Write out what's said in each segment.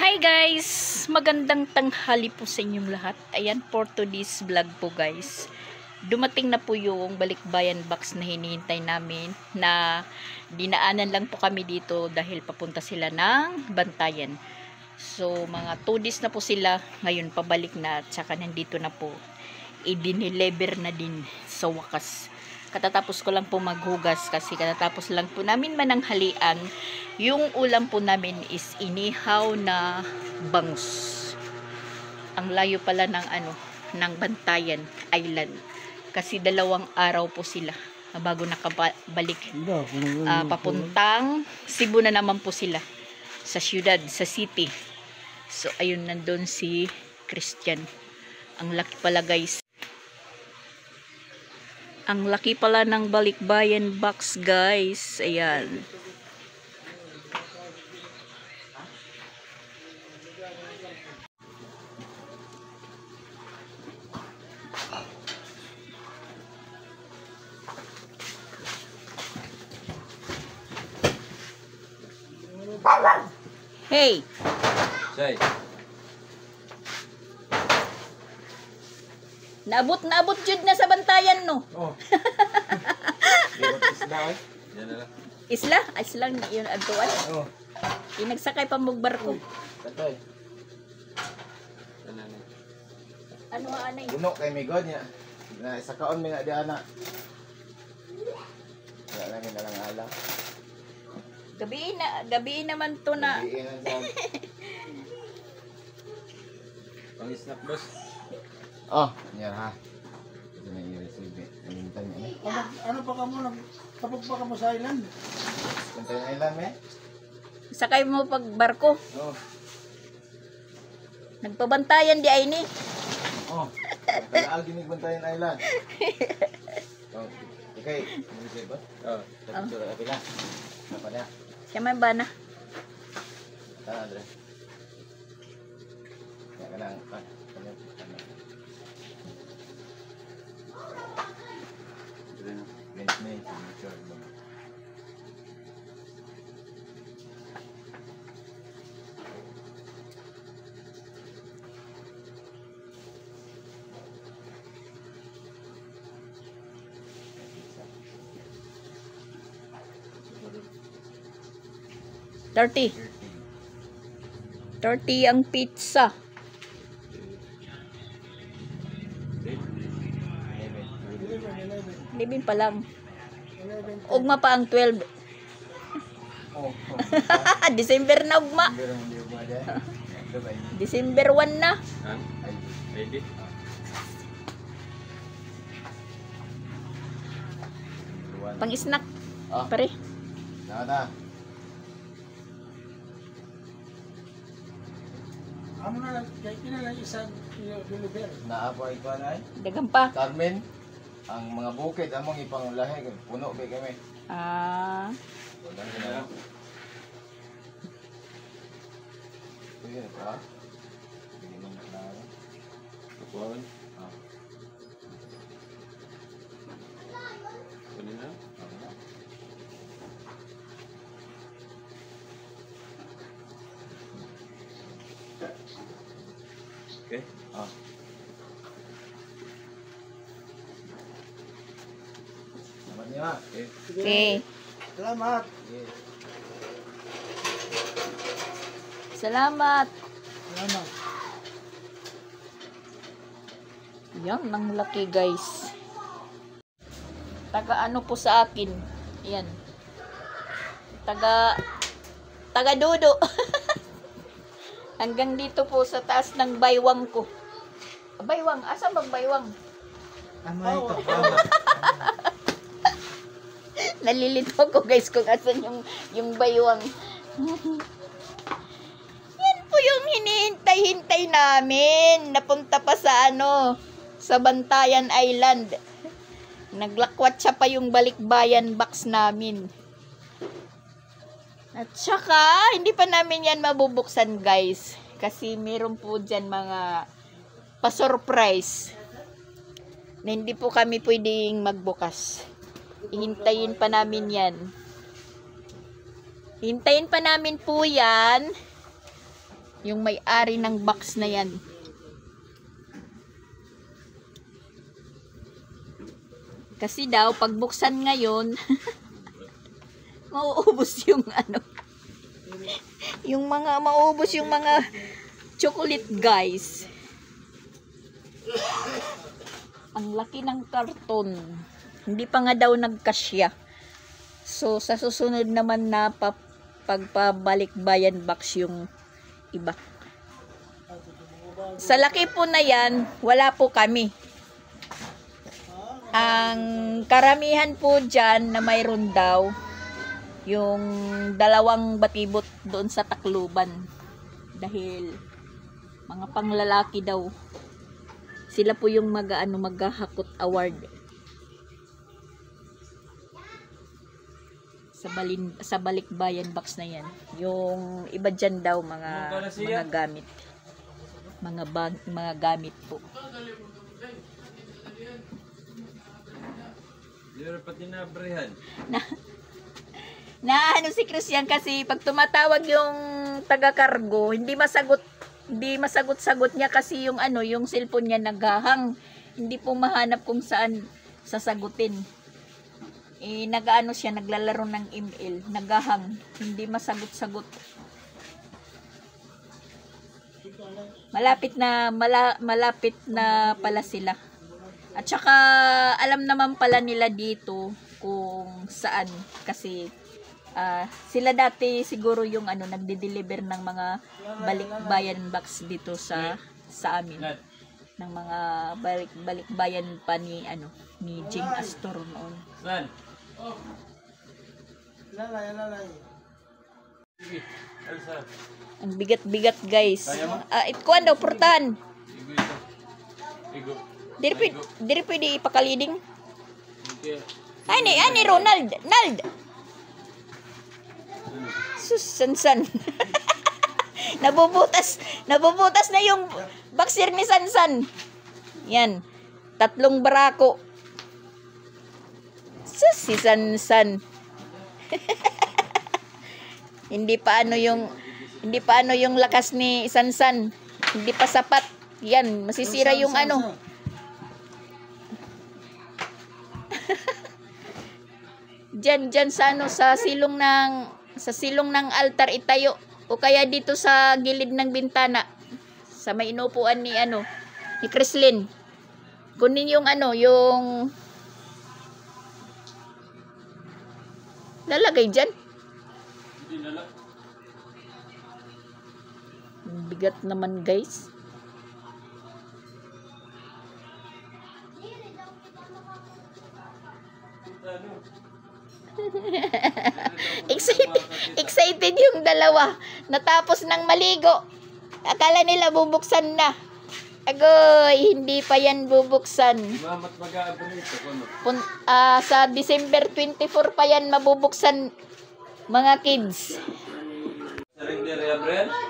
Hi guys! Magandang tanghali po sa inyong lahat. Ayan, for today's vlog po guys. Dumating na po yung balikbayan box na hinihintay namin na dinaanan lang po kami dito dahil papunta sila ng Bantayan. So, mga 2 days na po sila. Ngayon, pabalik na at saka nandito na po. I-deliver na din sa wakas. Katatapos ko lang po maghugas kasi katatapos lang po namin mananghalian. Yung ulam po namin is inihaw na bangus. Ang layo pala ng Bantayan Island. Kasi 2 araw po sila bago nakabalik. Papuntang Cebu na naman po sila. Sa syudad, sa city. So ayun, nandun si Christian. Ang laki pala guys. Ang laki pala ng balikbayan box guys. Ayan. Hey! Say. Naabot jud na sa Bantayan no. Oh. Isla eh. Yan na lang. Isla? Isla yun adtuan. Oh. Inagsakay pa mong barko. Tatay. Ano anay? Buno kay Migod niya. Na isa kaon mi na di ana. Wala lang na lang ala. Gabi naman to na. Pang snack boss. Oh, yan ha. Ito na i-receive. Alintan niya. Ano pa ka mo? Kapag pa ka mo sa island? Bantayan Island eh. Sakay mo pag barko. Oh. Nagpabantayan di ay ni. Oh. Kalaal ginig Bantayan Island. Oh. Okay, i-receive ba? Oh. Tapos sa kapila. Apa na? Siya man ba na? Tara, Andre. Ya ka lang. $30 ang pizza. 11 pa lang. Ugma pa ang 12. Oh. December na ugma. December 1 na. Ready? Pang snack. Ah. Pare. Na. Amo na lang, kaya kinalang isang deliver. Naapa ikaw na ay? Dagang pa. Carmen, ang mga bukid among ipangulahe puno ba kami. Ah. Wala na. Sige pa. Hindi mo na. Kuwan. Ah. Kunin na. Okay. Ah. Salamat niya. Okay. Okay. Salamat. Yes. Salamat. Salamat. Yan, ang laki guys. Taga ano po sa akin. Yan. Taga Dudo. Hanggang dito po sa taas ng baywang ko. Baywang? Asa bang baywang? Ano ito? Nalilito ko guys kung asan yung baywang. Yan po yung hinihintay-hintay namin. Napunta pa sa sa Bantayan Island. Naglakwatsa pa yung balikbayan box namin. At saka, hindi pa namin yan mabubuksan guys. Kasi meron po dyan mga pa-surprise. Na hindi po kami pwedeng magbukas. Ihintayin pa namin yan. Hintayin pa namin po yan Yung may-ari ng box na yan. Kasi daw, pagbuksan ngayon, mauubos yung ano, mauubos yung mga chocolate, guys. Ang laki ng karton. Hindi pa nga daw nagkasya. So, sa susunod naman na pagpabalik bayan box yung iba. Sa laki po na yan, wala po kami. Ang karamihan po dyan na mayroon daw, yung 2 batibot doon sa Tacloban. Dahil mga panglalaki daw. Sila po yung maghahakot award. Sa balikbayan box na yan. Yung iba dyan daw mga gamit. Mga gamit po. Na ano si Christian kasi pag tumatawag yung taga-cargo, hindi masagot-sagot niya kasi yung yung cellphone niya naghahang. Hindi po mahanap kung saan sasagutin. Nagaano siya, naglalaro ng email, naghahang, hindi masagot-sagot. Malapit na pala sila. At saka alam naman pala nila dito kung saan kasi sila dati siguro yung nagde-deliver ng mga balikbayan box dito sa amin. Ng mga balikbayan pa ni Jing Astor noon. Ang bigat-bigat, guys. Ikuan daw purtahan. Diri pwede ipakaliding. Ani Ronald. Sus, Sansan. Nabubutas na yung boxer ni Sansan. Yan. 3 barako. Sus, si Sansan. Hindi pa yung lakas ni Sansan. Hindi pa sapat. Yan, masisira yung Diyan sa silong ng altar itayo o kaya dito sa gilid ng bintana sa may inupuan ni Chrislyn. Kunin yung yung lalagay diyan. Bigat naman, guys. Excited yung dalawa. Natapos ng maligo. Akala nila bubuksan na. Agoy, hindi pa yan bubuksan. Sa December 24 pa yan mabubuksan, mga kids.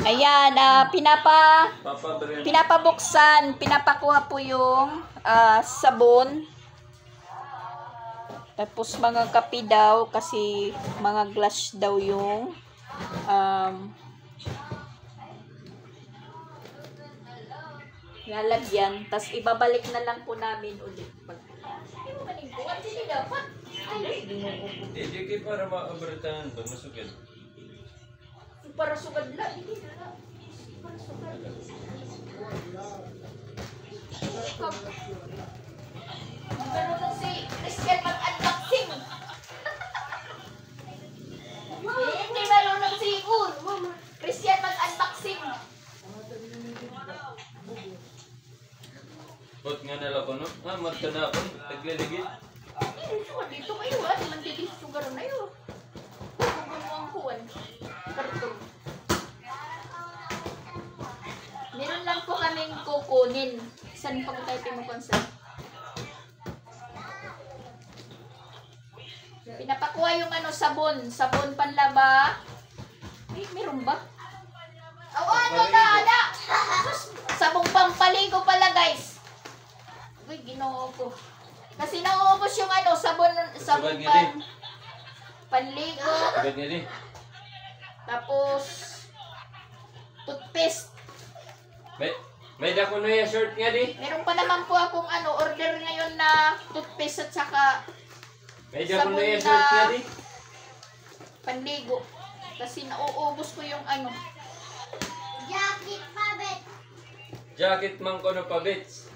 Ayan, pinapabuksan, pinapakuha po yung sabon. Tapos mga kape daw kasi mga glass daw yung lalagyan. Tapos ibabalik na lang po namin ulit. Hindi mo maniguan, hindi dapat. Hindi kayo para ma-abertahan ba? Masugad. Para sugad lang. Hindi na lang. Para sugad. Magkaroon si Christian mag-unboxing. Hindi marunong si Christian mag-unboxing. Pot nga nala ko, no? Magtana ako. Naglaligid. Dito kayo, mandilis sugar na yun. Ang kuwan. Karton. Meron lang po kaming kukunin. Saan pang tayo pinukonsan? Pinapakuha yung sabon panlaba. Meron ba? Ada. Sabong pampaligo pala, guys. Uy, ginoo ko. Kasi nauubos yung sabon panligo. Tapos toothpaste. May dako na yung short nga di. Meron pa naman po akong order ngayon na toothpaste at saka May dako na yung Sabon short nga na- di. panligo. Kasi nauubos ko yung Jacket man ko na pabits.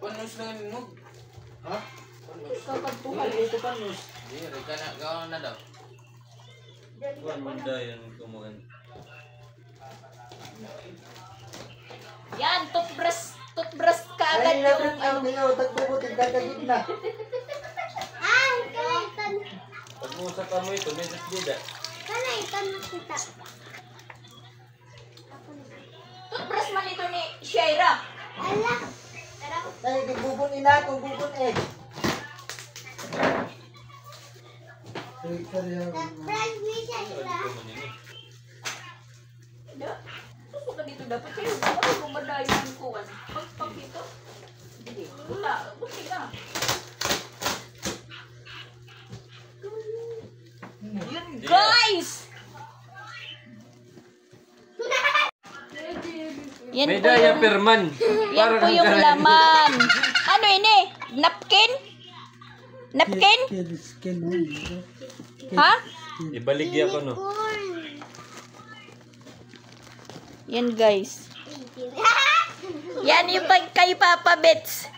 Panos lang yung mug. Ha? Panos. kapag tuhal. Ito panos. Di, reka na. Gawin na daw. Kuan mo dayan kumuan. Yan, toothbrush ka agad yung Pag mo sa kamoy ito, may dasdida. toothbrush man ito ni Shaira. Gusto ka dito dapat kayo. Ano gumadayo yung kuwan? Pagpag dito. Hindi. Wala. Buti ka. Yun guys! Yan May po daya yung, perman. yan po yung laman. Ano ini? Napkin? Napkin? Ha? Ibaligya ko no. Yan guys. Yan yung kay Papa Bets.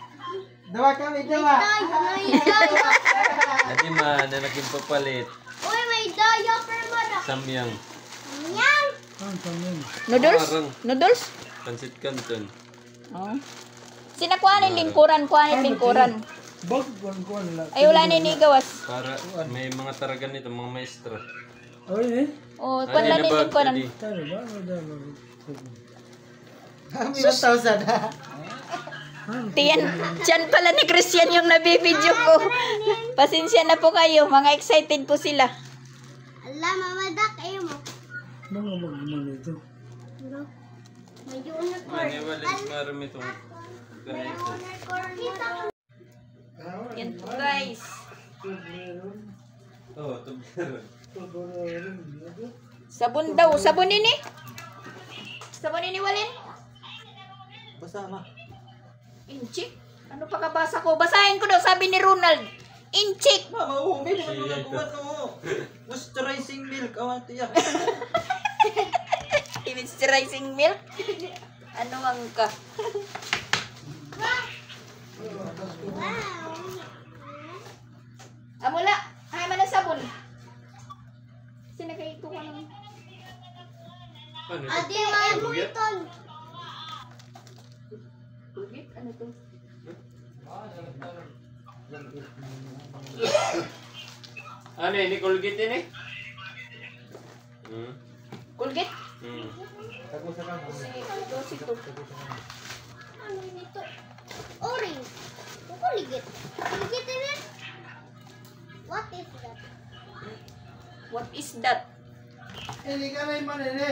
Adi man, na naging papalit. Samyang. Noodles? Parang. Noodles? Pansit Canton. Oh. Sinakuhanin lingkuran, kuhanin lingkuran. Ay, wala na inigawas. Para may mga taragan nito, mga maestra. Oh, Ano kuhan lang na ba? lingkuran. Adi? Tiyan, dyan pala ni Christian yung nabibidyo ko. Pasensya na po kayo, mga excited po sila. Maniwalis marami itong ganito. Yan po guys. Oo, tubero. Sabon daw, sabon ini. Sabon ini walin. Basama. Inchik? Ano pa kabasa ko? Basahin ko daw, sabi ni Ronald. Inchik! Mauumi mo na kumat mo. Moisturizing milk. Awan tiyak. Moisturizing milk? Ano ang ka? Amula, ay man ang sabon. Sinagay ko ka ng... Ano? Kulgit? Ano to? Ano ini Colgate ini? Kulgit? Sige. Dosi to. Ano nito? Orange. Kukuligit. Kuligit ini. What is that? What is that? Hindi ka na yung manili.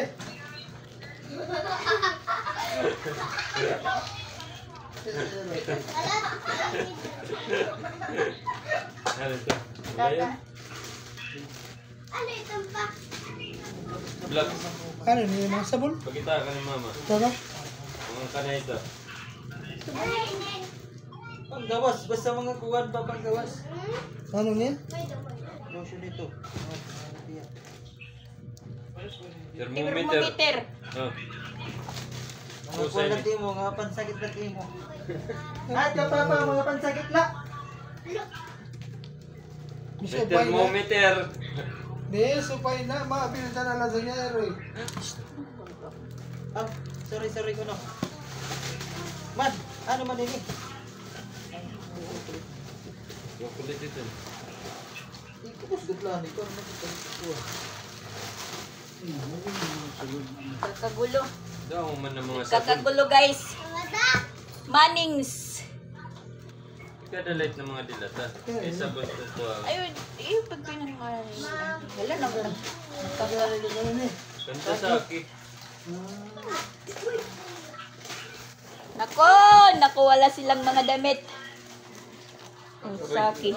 Ano ito? Tata. Ano itong pa? Vlog. Ano niya mga sabon? Pagkita ka ni mama. Tara. Mga kanay ito. Panggawas. Basta mga kuwan pa panggawas. Ano niya? Lotion ito. Thermometer. Thermometer. Oh. Mga kuwan na mo. Mga pansakit na mo. At kapapa mga pansakit na. Gusto May pa na. thermometer. Di, supay na. Mapilitan na lasagnero eh. Ah, sorry ko no. Man, ano man ini? Chocolate ito. Ikubos gitlaan ito. Ano ito? Kakagulo. Daw man ng mga sabon. Kakagulo guys. Manings. Ikadalit ng mga dilata. May sabon ko po. Ayun, pag pinangalan. Wala na wala. Kanta sa aki. Nako, wala silang mga damit. Oh, Saki.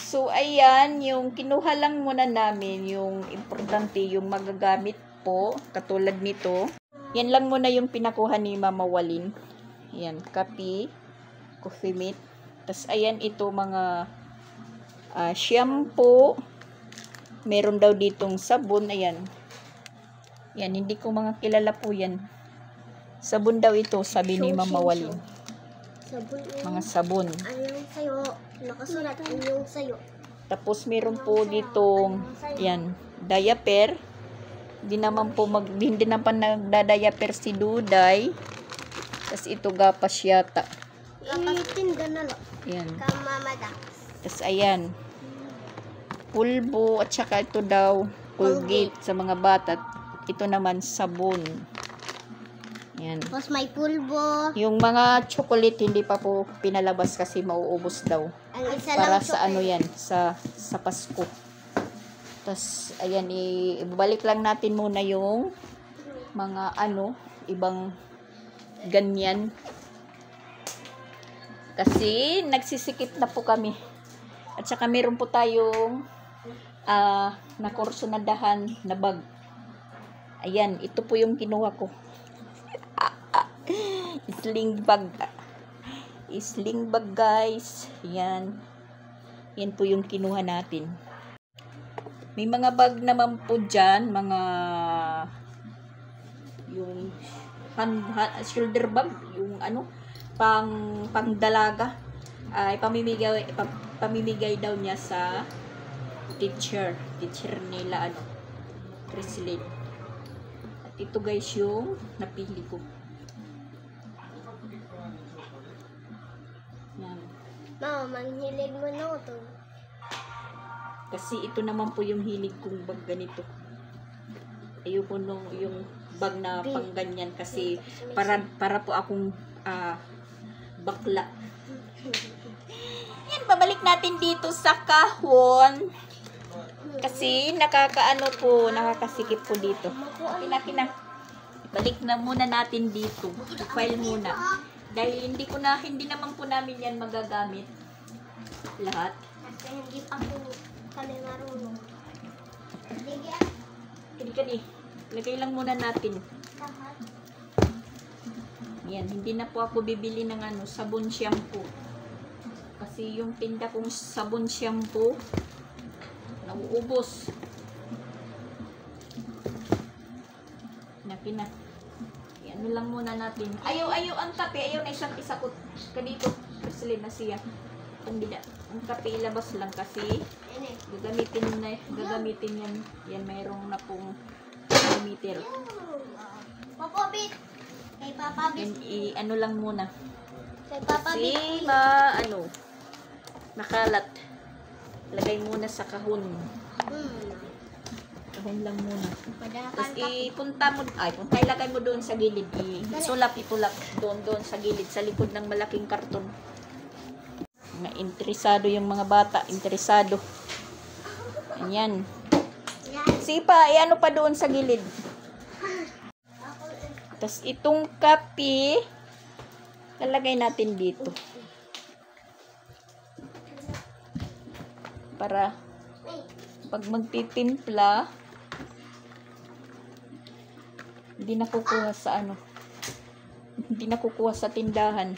So, ayan, yung kinuha lang muna namin, yung importante, yung magagamit po, katulad nito. Yan lang muna yung pinakuha ni Mama Walin. Ayan, kape, coffee mate. Tapos, ayan, ito mga shampoo. Meron daw ditong sabon, ayan. Yan, hindi ko mga kilala po yan. Sabon daw ito, sabi ni Mama Walin. Sabon yun. Mga sabon. Ano yung sayo? Nakasulat ano yung sayo. Tapos meron po ditong yan, diaper. Hindi naman nagda-diaper si Duday. Tapos ito gapas yata. Itinda na lang. Yan. Kamamada. Tapos ayan. Pulbo at saka ito daw Colgate sa mga bata. Ito naman sabon. Yan. Tapos may pulbo. Yung mga chocolate hindi pa po pinalabas kasi mauubos daw. Ang isa Para lang sa ano yan, sa Pasko. Tapos, ayan, ibabalik lang natin muna yung mga ibang ganyan. Kasi, nagsisikip na po kami. At saka, meron po tayong nakursunadahan na bag. Ayan, ito po yung kinuha ko. Sling bag. Sling bag, guys. Yan. Yan po yung kinuha natin. May mga bag naman po dyan. Mga yung shoulder bag. Yung pang dalaga. Ay, pamimigay daw niya sa teacher nila, Chrislyn. At ito, guys, yung napili ko. Yan. Mama, manghilig mo na ito. Kasi ito naman po yung hilig kong bag ganito. Ayoko nung yung bag na pang ganyan kasi para po akong bakla. Yan, babalik natin dito sa kahon. Kasi nakakasikip po dito. Kina. Balik na muna natin dito. I-file muna. Dahil hindi naman po namin yan magagamit. Lahat. Kasi hindi pa po kami marunong. Kani. Lagay lang muna natin. Yan, hindi na po ako bibili ng sabon shampoo. Kasi yung tinda kong sabon shampoo nauubos. Nakina. Ano lang muna natin. Ayaw ang kape. Ayaw na isang isakot. Kanito. Kasi na siya. Ang kape ilabas lang kasi gagamitin yan. Yan mayroong na pong meter. Papabit. Kay papabit. Yan, lang muna. Kay papabit. Kasi makalat. Lagay muna sa kahon. Kahon lang muna. Tapos ilagay mo doon sa gilid. Itulak doon sa gilid, sa likod ng malaking karton. Mga interesado yung mga bata, interesado. Ayan. Sipa, pa doon sa gilid. Tapos itong kape, lalagay natin dito. Para pag magtitimpla, hindi nakukuha sa tindahan.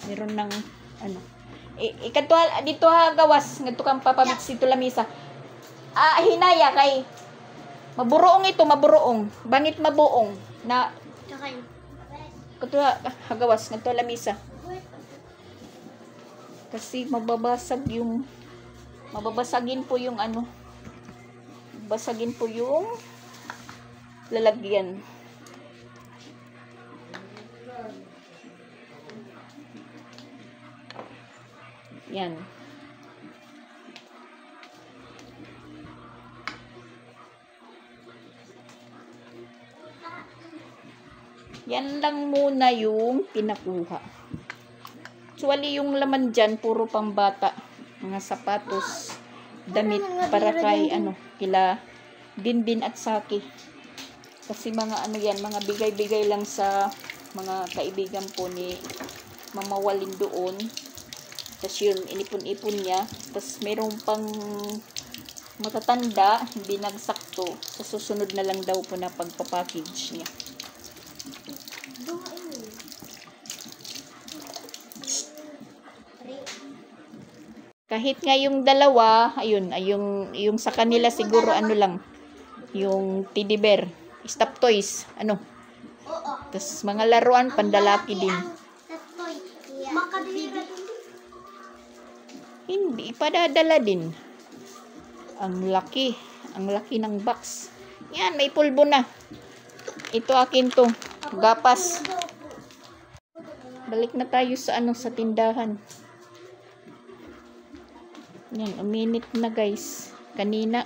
Meron ng dito gawas ngadto kang papabit dito lamisa. Hinaya kay maburoong ito, bangit mabuong na kato gawas ngadto lamisa. Kasi mababasagin po yung basagin po yung lalagyan. Yan. Yan lang muna yung pinakuha. Actually, yung laman dyan, puro pambata. Mga sapatos, damit, para kay kila Dinbin at Saki. Kasi mga ano yan, mga bigay-bigay lang sa mga kaibigan po ni Mama Walin doon. Tapos yun, inipon-ipon niya. Tapos meron pang matatanda, hindi nagsakto. Sa susunod na lang daw po na pagpapackage niya. Kahit nga yung dalawa, ayun, yung sa kanila siguro ano lang, yung teddy bear, stuffed toys, ano. Oo. Tapos mga laruan, pandalaki din. Tatoy. Makadira din. Hindi, padadala din. Ang laki ng box. Yan, may pulbo na. Ito akin to, gapas. Balik na tayo sa ano, sa tindahan. Yan, uminit na guys. Kanina,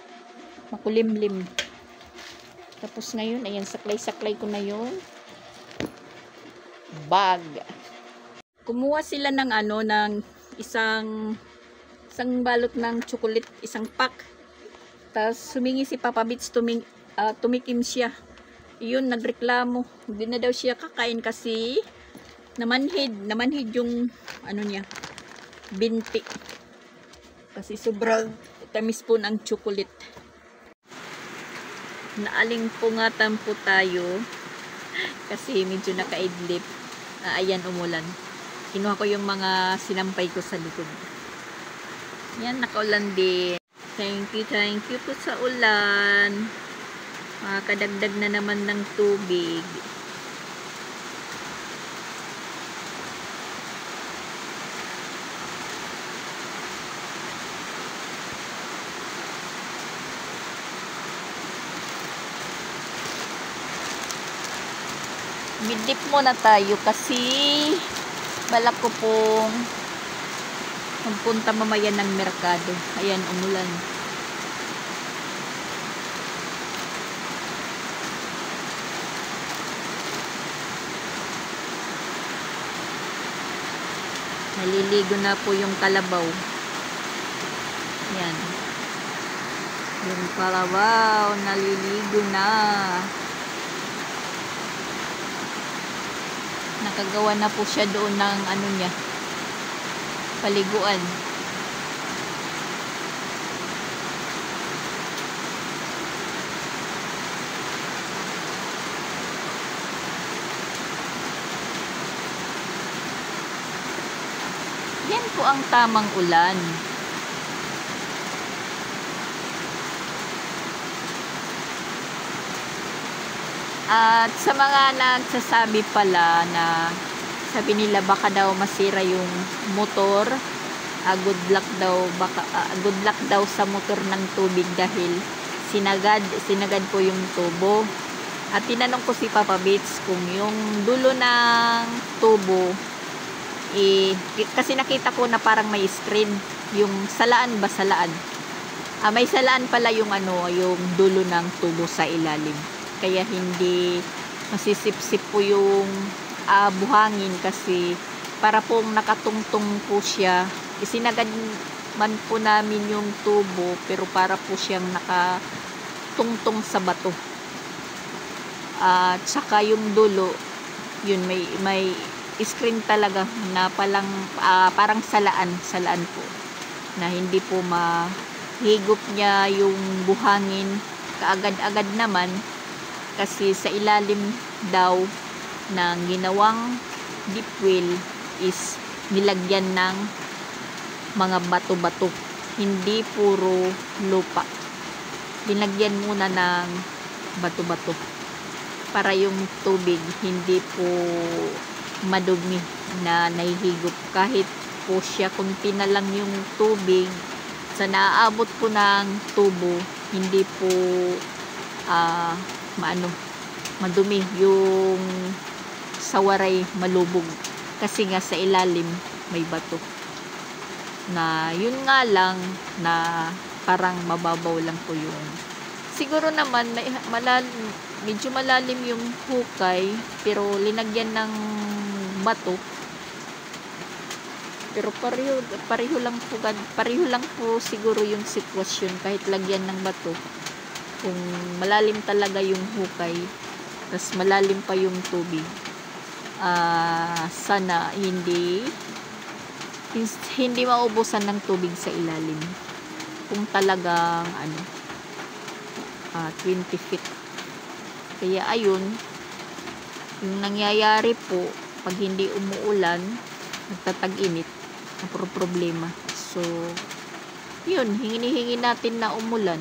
makulimlim. Tapos ngayon, ayan, saklay-saklay ko na yun. Bag. Kumuha sila ng ano, ng isang balot ng chocolate, isang pack. Tapos humingi si Papa Bits, tumikim siya. Yun, nagreklamo. Hindi na daw siya kakain kasi namanhid yung ano niya, binti. Kasi sobrang tamis po ng chocolate. Naaling po nga tampo tayo. Kasi medyo nakaidlip. Ayan, umulan. Kinuha ko yung mga sinampay ko sa likod. Yan, nakaulan din. Thank you po sa ulan. Makakadagdag na naman ng tubig. Midip muna tayo kasi balak ko pong magpunta mamaya ng merkado. Ayan, umulan. Naliligo na po yung kalabaw. Ayan. Yung kalabaw, naliligo na. Nakagawa na po siya doon ng ano niya, paliguan. Yan po ang tamang ulan. At sa mga nagsasabi pala na sabi nila baka daw masira yung motor, good luck daw sa motor ng tubig dahil sinagad po yung tubo. At tinanong ko si Papa Bits kung yung dulo ng tubo kasi nakita ko na parang may screen, yung salaan ba, salaan. May salaan pala yung ano, yung dulo ng tubo sa ilalim. Kaya hindi masisip-sip po yung buhangin kasi para pong nakatungtong po siya. Isinagad man po namin yung tubo pero para po siyang nakatungtong sa bato. At saka yung dulo, yun may screen talaga na parang salaan po na hindi po mahigop niya yung buhangin kaagad-agad naman. Kasi sa ilalim daw ng ginawang deep well is nilagyan ng mga bato-bato. Hindi puro lupa. Dinagyan muna ng bato-bato para yung tubig hindi po madumi na nahihigop. Kahit po siya kunti na lang yung tubig sa naaabot po ng tubo, hindi po madumi yung sawaray malubog kasi nga sa ilalim may bato na yun nga lang na parang mababaw lang po yun. Siguro naman medyo malalim yung hukay pero linagyan ng bato, pero pareho lang po siguro yung sitwasyon kahit lagyan ng bato. Kung malalim talaga yung hukay, tas malalim pa yung tubig. Sana hindi maubusan ng tubig sa ilalim. Kung talagang 20 feet. Kaya ayun, yung nangyayari po pag hindi umuulan, nagtatag-init, ang problema. So yun, hinihingi natin na umulan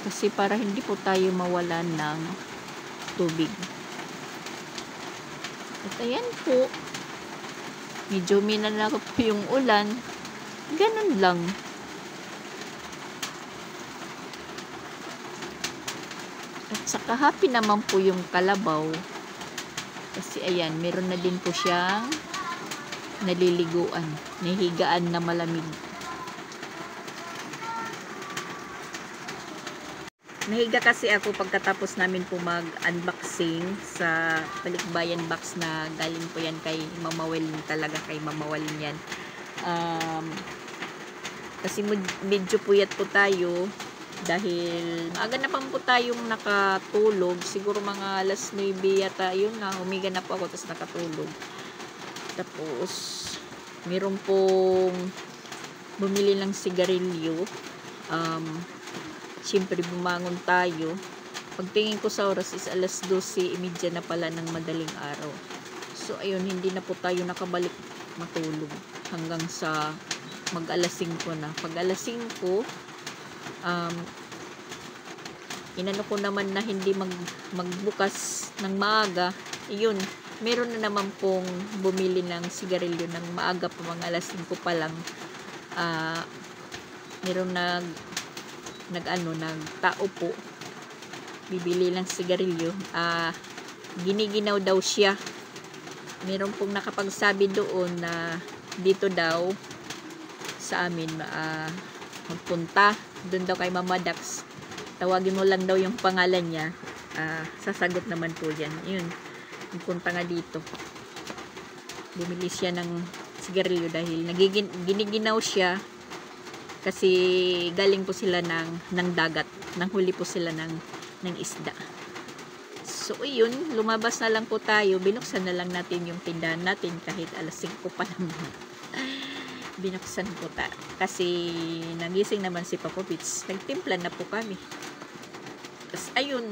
kasi para hindi po tayo mawalan ng tubig. At ayan po, medyo minana po yung ulan, ganun lang. At saka happy naman po yung kalabaw kasi ayan, meron na din po siyang naliliguan, nahihigaan na malamig. Nahiga kasi ako pagkatapos namin po mag-unboxing sa balikbayan box na galing po yan kay Mama Welin, talaga kay Mama Welin yan. Kasi medyo puyat po tayo dahil maaga na pang po tayong nakatulog. Siguro mga alas 9 yata, yun na, humiga na po ako tapos nakatulog. Tapos meron pong bumili ng sigarilyo. Siyempre bumangon tayo. Pagtingin ko sa oras is alas 12:30 na pala ng madaling araw. So ayun, hindi na po tayo nakabalik matulog hanggang sa mag alas 5 na. Pag alas 5, inano ko naman na hindi magbukas ng maaga. Ayun, meron na naman pong bumili ng sigarilyo ng maaga pa, mga alas 5 pa lang. Meron nagtao po, bibili ng sigarilyo. Giniginaw daw siya. Meron pong nakapagsabi doon na dito daw sa amin magpunta doon daw kay Mama Dax, tawagin mo lang daw yung pangalan niya, sasagot naman po yan. Yun, magpunta nga dito, bumili siya ng sigarilyo dahil giniginaw siya kasi galing po sila ng dagat, nanghuli po sila ng isda. So yun, lumabas na lang po tayo, binuksan na lang natin yung tindahan natin kahit alas 5 pa naman. Binuksan po kasi nagising naman si Papa Pits, nagtimpla na po kami. Tapos ayun,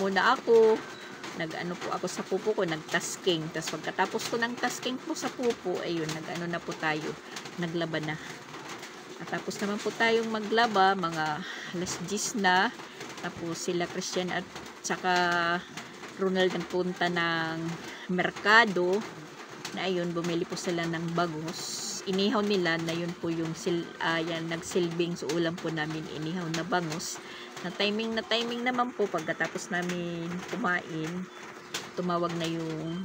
muna ako, po ako sa pupo ko, nagtasking. Tapos pagkatapos ko ng tasking po sa pupo, ayun, na po tayo, naglaba na. At tapos naman po tayong maglaba, mga alas 10 na. Tapos sila Christian at saka Ronald nagpunta ng merkado, na ayun, bumili po sila ng bangus. Inihaw nila na yun po yung nagsilbing sa ulam po namin, inihaw na bangus. Na timing naman po, pagkatapos namin kumain, tumawag na yung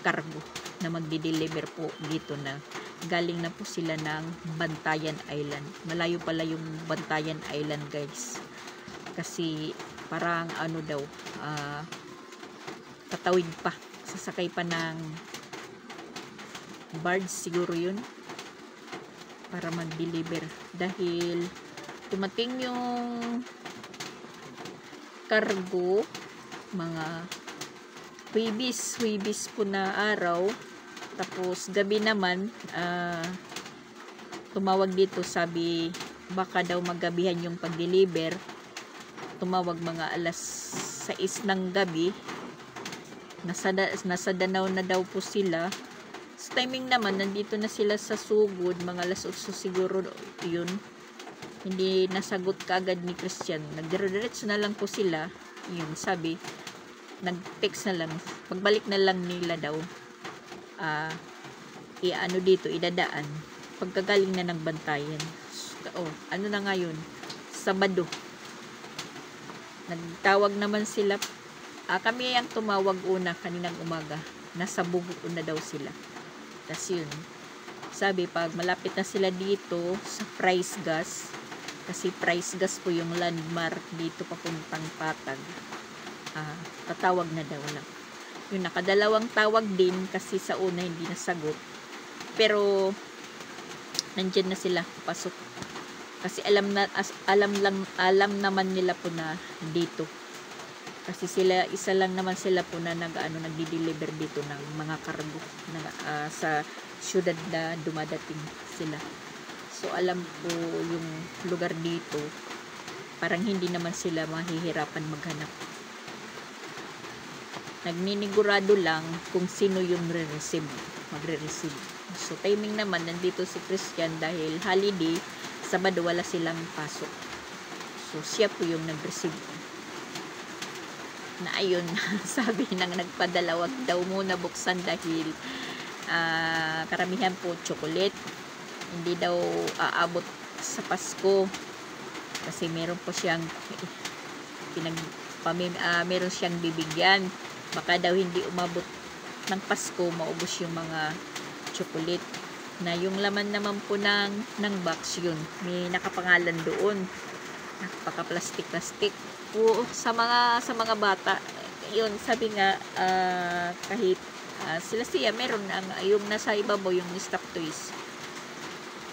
cargo na magdi-deliver po dito na. Galing na po sila ng Bantayan Island. Malayo pala yung Bantayan Island, guys. Kasi parang tatawid pa. Sasakay pa ng barge siguro yun para mag-deliver. Dahil tumating yung cargo mga Huwebes po na araw. Tapos gabi naman tumawag dito, sabi baka daw maggabihan yung pag-deliver. Tumawag mga alas 6 ng gabi. Nasa Danau na daw po sila. Sa timing naman, nandito na sila sa Sugod, mga alas 8 siguro yun. Hindi nasagot kaagad ni Christian. Nagdiretso na lang po sila. Yun, sabi, nag-text na lang. Pagbalik na lang nila daw, dito, idadaan. Pagkagaling na ng Bantayan. Ano na ngayon? Sabado. Nagtawag naman sila. Kami ang tumawag una kaninang umaga. Nasa Bugo na daw sila. Tas yun, sabi pag malapit na sila dito sa Price Gas, kasi Price Gas po yung landmark dito papuntang Patag, tatawag na daw lang. Yun, nakadalawang tawag din kasi sa una hindi nasagot, pero nandyan na sila pasok kasi alam naman nila po na dito Kasi sila, isa lang naman sila po na nagdi-deliver dito ng mga kargo sa syudad na dumadating sila. So alam ko yung lugar dito, parang hindi naman sila mahihirapan maghanap. Nagninigurado lang kung sino yung magre-receive. So timing naman, nandito si Christian dahil holiday, Sabado wala silang pasok. So siya po yung nag-receive. Na ayun, sabi nang nagpadala, wag daw muna buksan dahil karamihan po chocolate. Hindi daw aabot sa Pasko. Kasi meron po siyang meron siyang bibigyan. Baka daw hindi umabot ng Pasko, maubos yung mga chocolate. Na yung laman naman po ng box yun. May nakapangalan doon. Napaka-plastic-plastic. Po sa mga bata. Yun, sabi nga kahit sila meron yung nasa ibabaw yung stuffed toys.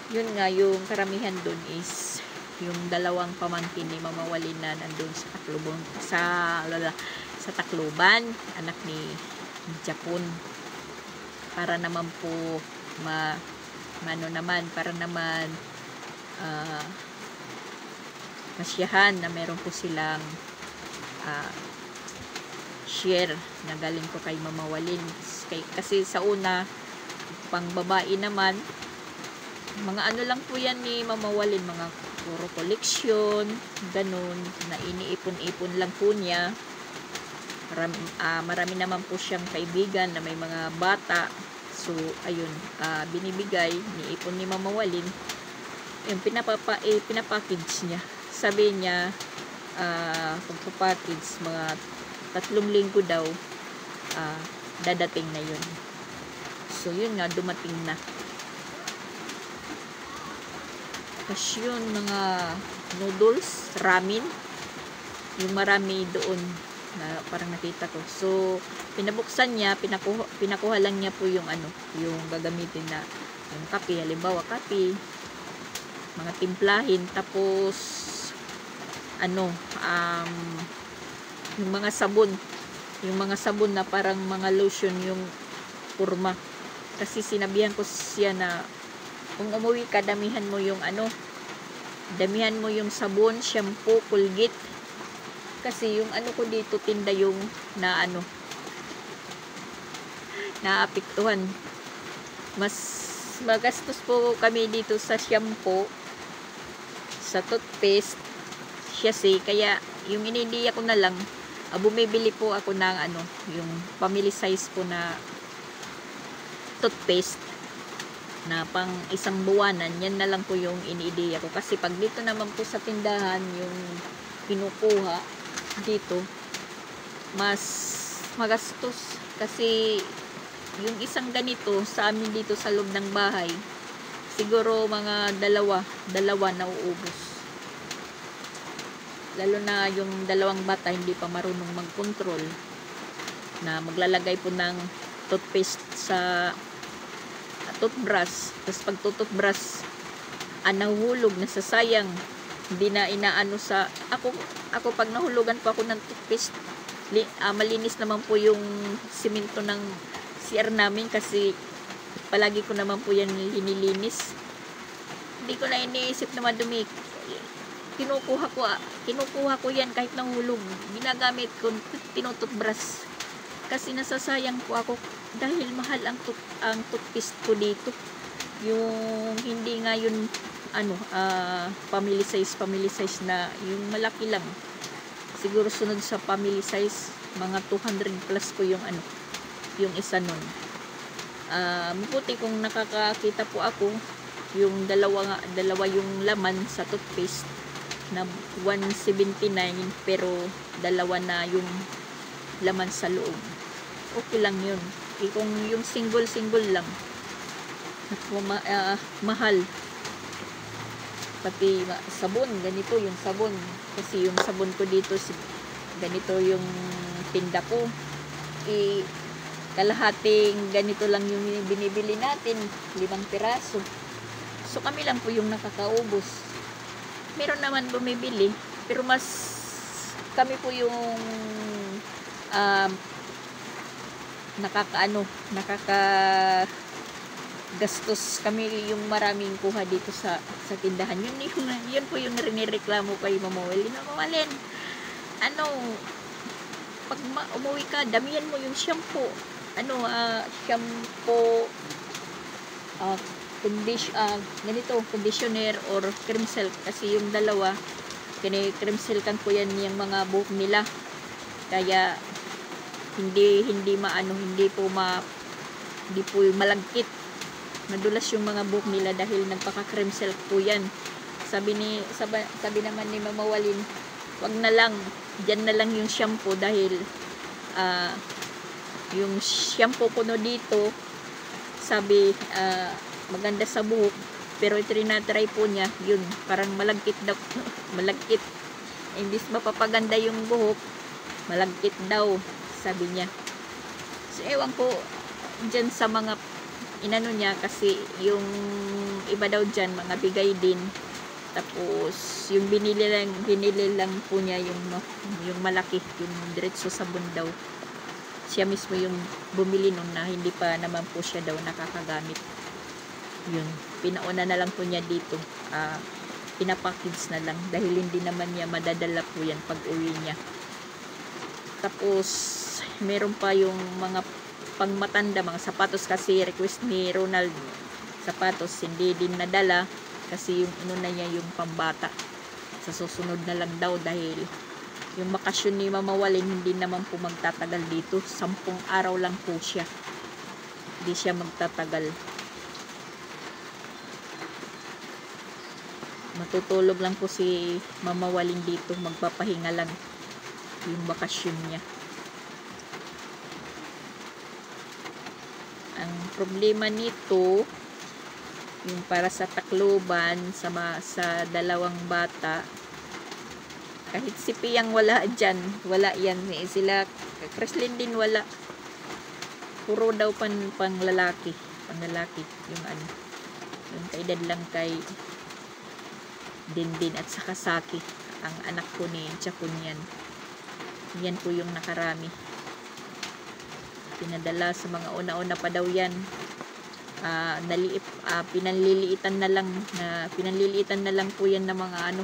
Yun nga, yung karamihan doon is yung dalawang pamangkin ni Mama Walin na nandun sa Tacloban, anak ni Japon, para naman po para naman masyahan na meron po silang share na galing ko kay Mama Walin. Kasi sa una, pang babae naman, mga ano lang po yan ni Mama Walin, mga puro koleksyon, ganun, na iniipon-ipon lang po niya. Marami naman po siyang kaibigan na may mga bata. So, ayun, binibigay, niipon ni Mama Walin. Yung pinapackage niya. Sabi niya, pagpapackage, mga 3 linggo daw, dadating na yun. So, yun nga, dumating na. Tapos yun, mga noodles, ramen, yung marami doon na parang nakita ko. So, pinabuksan niya, pinakuha lang niya po yung yung gagamitin na yung kape, halimbawa kape, mga timplahin, tapos yung mga sabon na parang mga lotion yung purma. Kasi sinabihan ko siya na kung umuwi ka, damihan mo yung sabon, shampoo, Colgate. Kasi yung ko dito, tinda yung naapektuhan. Mas magastos po kami dito sa shampoo, sa toothpaste, kaya yung inidiya ko na lang, bumibili po ako ng yung family size po na toothpaste na pang 1 buwanan. Yan na lang po yung iniideya ko. Kasi pag dito naman po sa tindahan, yung pinukuha dito, mas magastos. Kasi yung isang ganito sa amin dito sa loob ng bahay, siguro mga dalawa na uubos. Lalo na yung 2 bata hindi pa marunong mag-control na maglalagay po ng toothpaste sa toothbrush. Tapos pag toothbrush nahuhulog, nasasayang, hindi na inaano sa ako pag nahulugan po ako ng toothpaste, malinis naman po yung simento ng CR namin kasi palagi ko naman po yan linilinis. Hindi ko na iniisip na madumi. Kinukuha ko yan kahit nahulog, ginagamit ko, tinutoothbrush. Kasi nasasayang po ako dahil mahal ang toothpaste ko dito. Yung hindi nga yun family size na yung malaki lang. Siguro sunod sa family size, mga 200 plus po yung yung isa nun. Mabuti kung nakakakita po ako, yung dalawa yung laman sa toothpaste na 179, pero 2 na yung laman sa loob. Okay lang yun. Kung yung single lang, mahal. Pati sabon, ganito yung sabon. Kasi yung sabon ko dito, ganito yung tinda ko. Kalahating ganito lang yung binibili natin, 5 piraso. So kami lang po yung nakakaubos. Meron naman bumibili, pero mas kami po yung gastos kami yung maraming kuha dito sa tindahan. Yun po yung rinireklamo kay Mama Walin. Mama Walin, pag umuwi ka, damihan mo yung shampoo. Shampoo, conditioner or cream silk, kasi yung dalawa cream silkan po yan yung mga buhok nila, kaya hindi po malagkit, madulas yung mga buhok nila dahil nagpaka cream silk po yan. Sabi naman ni Mama Walin, wag na lang, dyan na lang yung shampoo, dahil yung shampoo ko no dito, sabi maganda sa buhok, pero trinatry po niya, yun parang malagkit daw. Malagkit, imbis mapapaganda yung buhok, malagkit daw, sabi niya. So ewan ko dyan sa mga inano niya, kasi yung iba daw dyan mga bigay din, tapos yung binili lang po niya yung malaki, yung diretso sabon daw, siya mismo yung bumili nun, na hindi pa naman po siya daw nakakagamit. Yun, pinauna na lang po niya dito, pinapackage na lang, dahil hindi naman niya madadala po yan pag uwi niya. Tapos meron pa yung mga pangmatanda, mga sapatos, kasi request ni Ronald sapatos, hindi din nadala, kasi yung inuna niya yung pambata, sa susunod na lang daw, dahil yung bakasyon ni Mama Walin hindi naman po magtatagal dito, 10 araw lang po siya, hindi siya magtatagal. Matutulog lang po si Mama Walin dito, magpapahinga lang yung bakasyon niya. Ang problema nito, yung para sa Tacloban, sa dalawang bata, kahit si Piyang wala dyan, wala yan, sila Kreslin din wala, puro daw pang lalaki yung yung kaedad lang kay Dindin at saka Saki, ang anak ko ni Chakun yan po yung nakarami, pinadala sa mga una-una pa daw yan. Pinanliliitan na lang po yan ng mga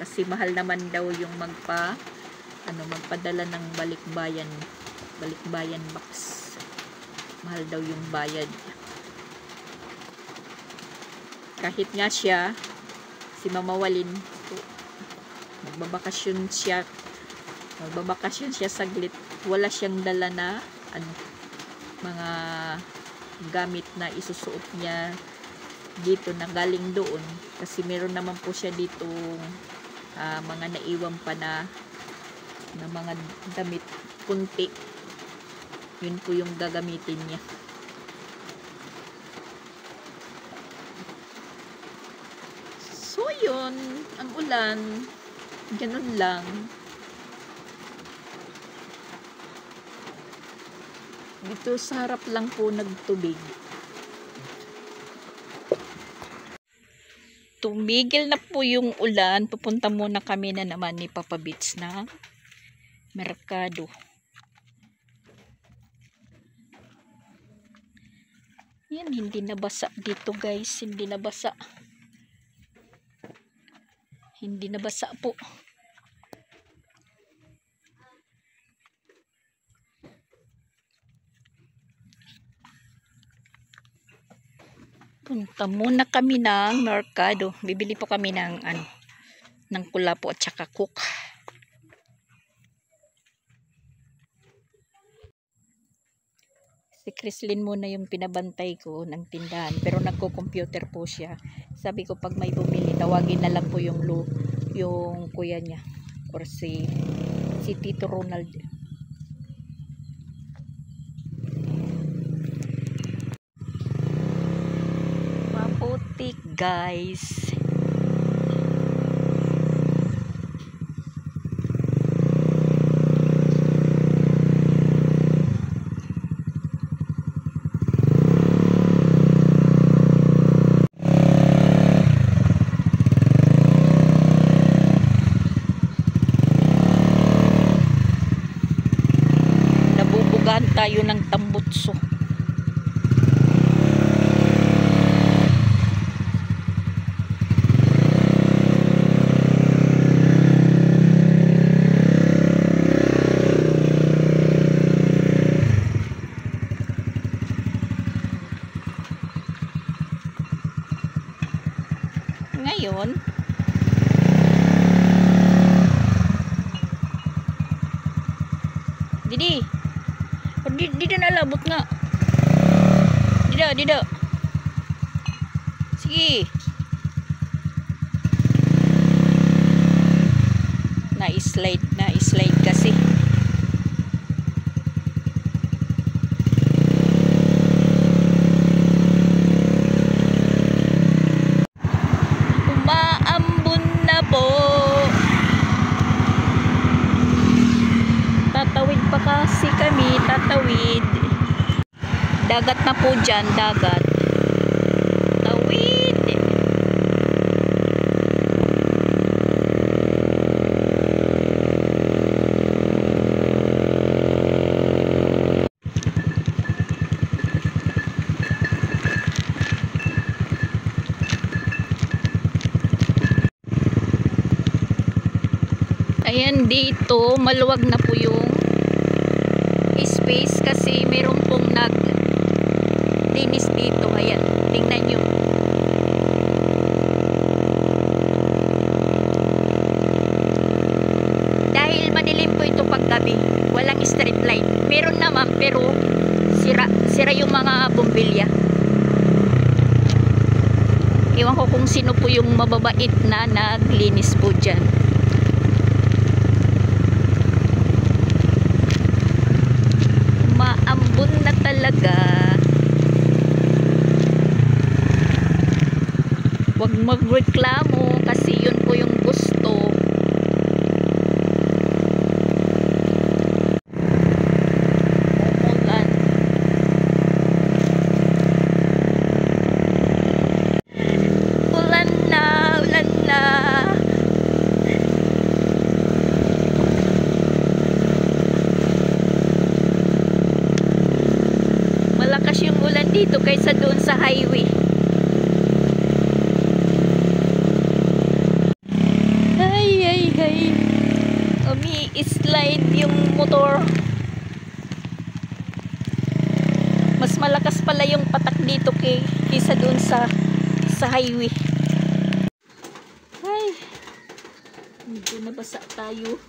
kasi mahal naman daw yung magpadala ng balikbayan box, mahal daw yung bayad. Kahit nga si Mama Walin, magbabakasyon siya saglit, wala siyang dala na mga gamit na isusuot niya dito na galing doon, kasi meron naman po siya dito mga naiwan pa na mga damit kunti, yun po yung gagamitin niya. So yun, ang ulan, ganun lang. Dito sa harap lang po nagtubig. Tumigil na po yung ulan. Pupunta muna kami na naman ni Papa Beats na merkado. Yan, hindi nabasa dito guys. Hindi nabasa po. Punta muna kami ng merkado. Bibili po kami ng kulapo at saka cook. Si Kreslin muna yung pinabantay ko ng tindahan, pero nagko-computer po siya. Sabi ko pag may bumili, tawagin na lang po yung kuya niya or si Tito Ronald. Maputik guys. Magkargahan tayo ng tambutso. Ngayon, Didi, dida nalabot nga. Dida. Sige. Na-slide kasi. Umaambon na po. Tatawid pa kasi kami, tatawid. Dagat na po dyan, dagat. Tawid. Ayan, dito maluwag na po yung space kasi meron pong linis dito. Ayan, tingnan nyo. Dahil madilim po ito paggabi, walang street light. Meron naman pero sira yung mga bombilya. Iwan ko kung sino po yung mababait na naglinis po dyan. Maambon na talaga. Huwag magreklamo kasi yun po yung gusto. Umulan. Ulan na. Malakas yung ulan dito kaysa doon sa highway. Ay. Umi-slide yung motor. Mas malakas pala yung patak dito kaysa doon sa highway. Ay. Medyo nabasa tayo.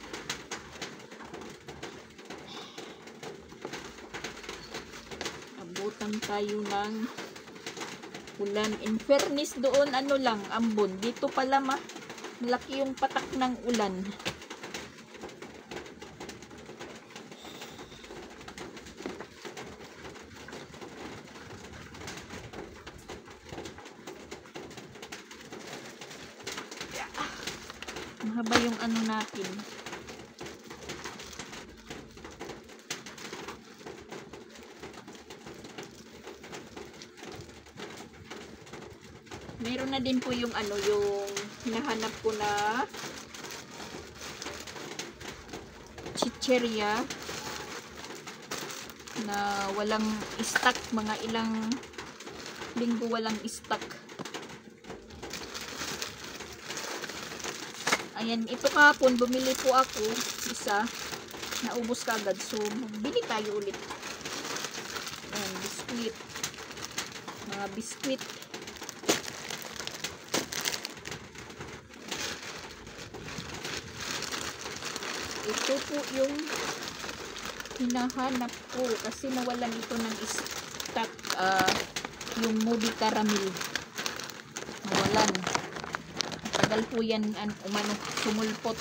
Abutan tayo ng ulan. In fairness doon, ano lang, ambon. Dito pala malaki yung patak ng ulan. Mahaba yung ano natin. Meron na din po yung ano, yung hinahanap ko na chicheria na walang stock, mga ilang linggo walang stock. Ayan, ito kahapon bumili po ako isa, naubos kagad, so bili tayo ulit. Ayan, biskuit, mga biskuit. Ito po yung hinahanap ko kasi nawalan ito ng stock, yung Moody Caramel. Nawalan. Tagal po yan umano, sumulpot.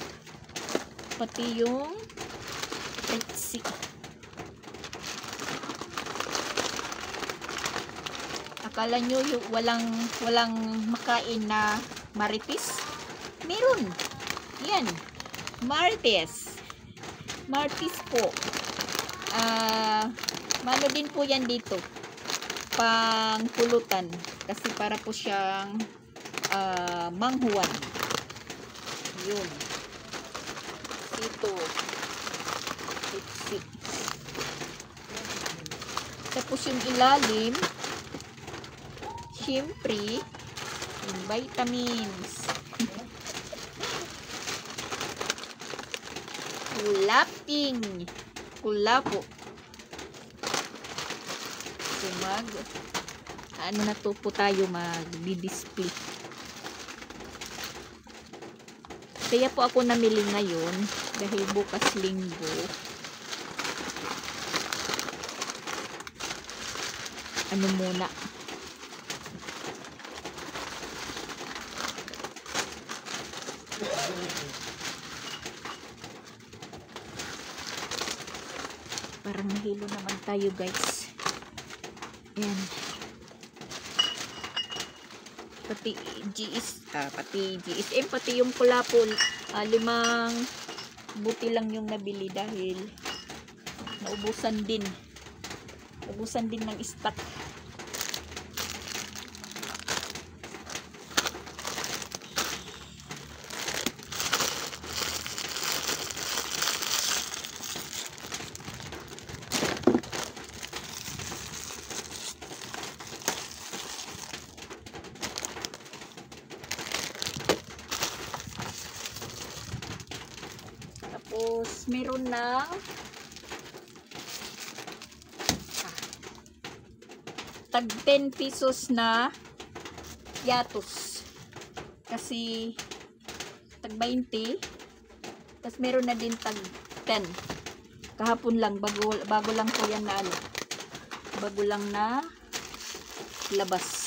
Pati yung Pepsi. Akala nyo yung walang makain na Marites? Meron. Yan. Marites po. Mano din po yan dito, pang pulutan kasi para po siyang manghuwan. Yun ito, Pepsi. Tapos yung ilalim, syempre, yung vitamins. Kulaping. Kulapo. So ano na to po tayo mag-display. Kaya po ako namili ngayon dahil bukas linggo. Ano muna? Parang nahilo naman tayo, guys. Ayan. Pati GSM, pati yung kulapol. 5 buti lang yung nabili dahil naubusan din. Naubusan din ng stock. Tapos, meron na tag 10 pesos na yatos. Kasi, tag 20. Tapos, meron na din tag 10. Kahapon lang, bago lang po yan na ano. Bago lang na labas.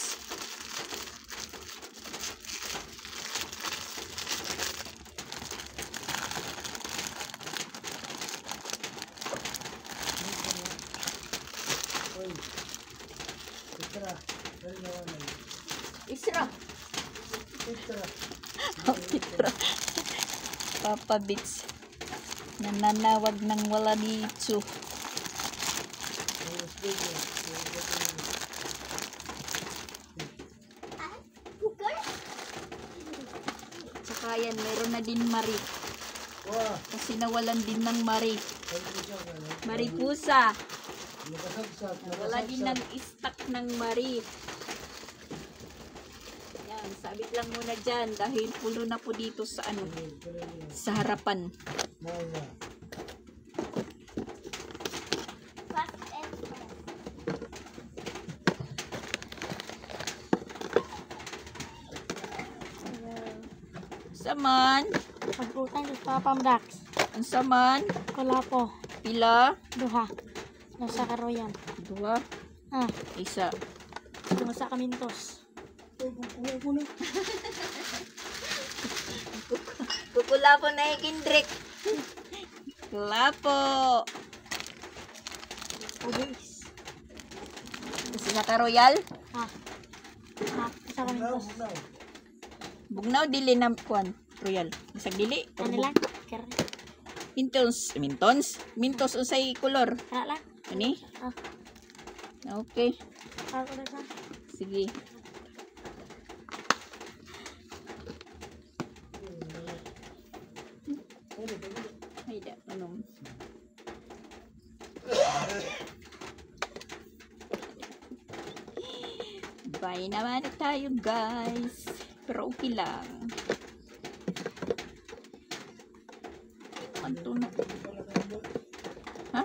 Isra. Isra. Papa Bits. Nananawag ng wala dito. Tsaka yan, meron na din Marie. Kasi nawalan din ng Marie. Maripusa. Wala din ng stock ng Marie. Yan, sabit lang muna dyan dahil pulo na po dito sa ano, sa harapan. Saman, Pagputan sa Pamdax. ang saman, Kulapo. pila, Duha. Nasa karoyan. 2, Ah, 1. nasa kamintos. Kukulapo na ikindrik. Kulapo. Ubis. Kasi sa karoyal, Ah. Ah, sa kamintos. bugnaw dili na kuan royal. Bisag dili. Ano lang? Kera. Mintos unsay kolor. Kera lang. Ani? Ah. Okay. Ako na sa. Sige. Ay, ano? Bye naman tayo, guys. Pero okay lang. Anto na. Ha?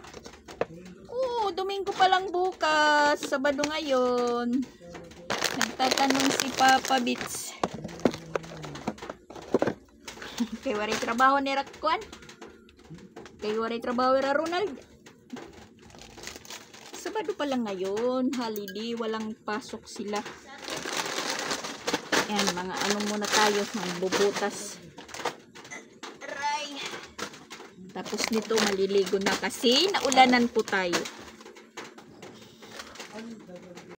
Oo, Domingo pa lang bukas. Sabado ngayon. Nagtatanong si Papa Bits. Kay waray trabaho ni Rakwan. Kay waray trabaho ni Ronald. Sabado pa lang ngayon. Holiday. Walang pasok sila. Ayan, mga ano muna tayo. Mga bubutas. Aray. Tapos nito maliligo na kasi naulanan po tayo.